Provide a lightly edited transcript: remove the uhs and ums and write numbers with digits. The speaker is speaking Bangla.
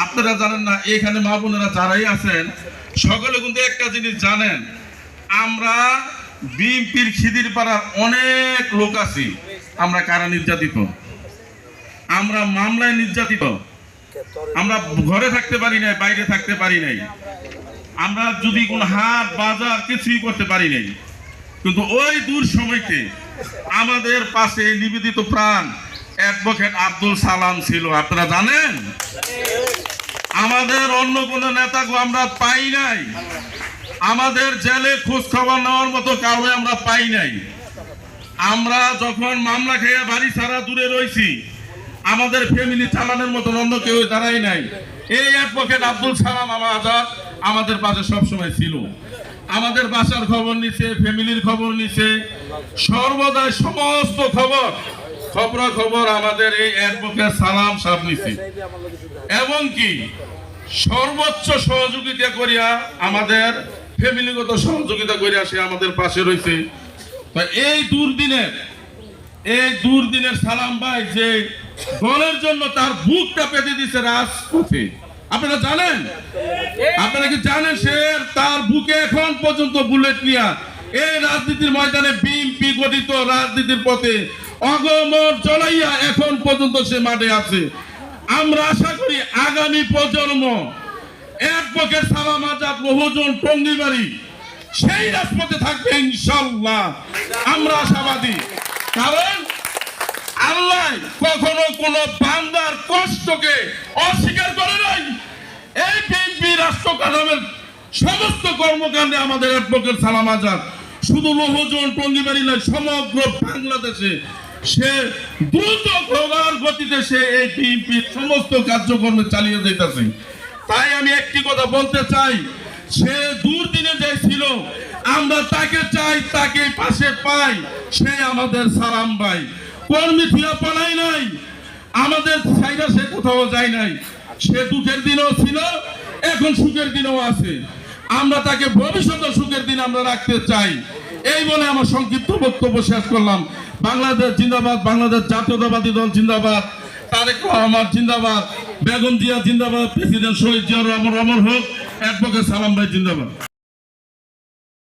আপনারা জানেন না, এখানে মা বোনেরা যারাই আছেন সকলে কিন্তু একটা জিনিস জানেন, আমরা বিএনপির খিদির পাড়ার অনেক লোক আছি, আমরা কারা নির্যাতিত, আমরা মামলায় নির্যাতিত, আমরা ঘরে থাকতে পারি নাই, বাইরে থাকতে পারি নাই, আমরা যদি কোন হাট বাজার কিছুই করতে পারি নাই। কিন্তু ওই দূর সময়তে আমাদের পাশে নিবেদিত প্রাণ অ্যাডভোকেট আব্দুল সালাম ছিল, আপনারা জানেন। আমাদের অন্য কোন নেতাকে আমরা পাই নাই, আমাদের জেলে খোঁজ খবর নেওয়ার মতো কাউকে আমরা পাই নাই। আমরা যখন মামলা খেয়ে বাড়ি ছাড়া দূরে রয়েছি, আমাদের ফ্যামিলি চালানোর মতো অন্য কেউ দাঁড়াই নাই। এই অ্যাডভোকেট আব্দুল সালাম আমাদের পাশে সবসময় ছিল, আমাদের বাসার খবর নিছে, ফ্যামিলির খবর নিছে, সর্বদাই সমস্ত খবর আমাদের এই অ্যাডভোকেট সালাম সাহেব নিছে, এবং কি সর্বোচ্চ সহযোগিতা করিয়া আমাদের ফ্যামিলিগত সহযোগিতা করিয়া সে আমাদের পাশে রয়েছে। এই দুর্দিনের সালাম ভাই যে দলের জন্য তার বুকটা পেতে দিছে রাজপথে, আপনারা জানেন, আপনারা কি জানেন সে তার বুকে এখন পর্যন্ত বুলেট নিয়া এই রাজনীতির ময়দানে বিএনপি গঠিত রাজনীতির পথে অগমর চলাইয়া এখন পর্যন্ত সে মাঠে আছে। আমরা আশা করি আগামী প্রজন্ম অ্যাডভোকেট সালাম আজাদ বহুজন টঙ্গিবাড়ি সেই রাজপথে থাকবে ইনশাআল্লাহ, আমরা আশাবাদী। কারণ আল্লাহ কখনো কোন বান্দার কষ্টকে অস্বীকার করে নাই। এই বিএনপি রাষ্ট্র কাঠামোর সমস্ত কর্মকাণ্ডে আমাদের অ্যাডভোকেট সালাম আজাদ শুধু লোহজন টঙ্গিবাড়ি নয়, সমগ্র বাংলাদেশে সে দ্রুত প্রগাঢ় গতিতে সে এই বিএনপির সমস্ত কার্যক্রমে চালিয়ে যেতেছে। তাই আমি একটি কথা বলতে চাই, সে দুর্দিনে যে ছিল আমরা তাকে চাই, তাকে পাশে পাই, সে আমাদের সালাম ভাই কর্মী থিয়া পালাই নাই, আমাদের চাইনা সে কোথাও যায় নাই। সে দুঃখের দিনও ছিল, এখন সুখের দিনও আছে, আমরা তাকে ভবিষ্যতে সুখের দিন আমরা রাখতে চাই। এই বলে আমার সংক্ষিপ্ত বক্তব্য শেষ করলাম। বাংলাদেশ জিন্দাবাদ, বাংলাদেশ জাতীয়তাবাদী দল জিন্দাবাদ, তারেক রহমান জিন্দাবাদ, বেগম জিয়া জিন্দাবাদ, প্রেসিডেন্ট শহীদ জিয়াউর রহমান অমর হোক, অ্যাডভোকেট সালাম ভাই জিন্দাবাদ।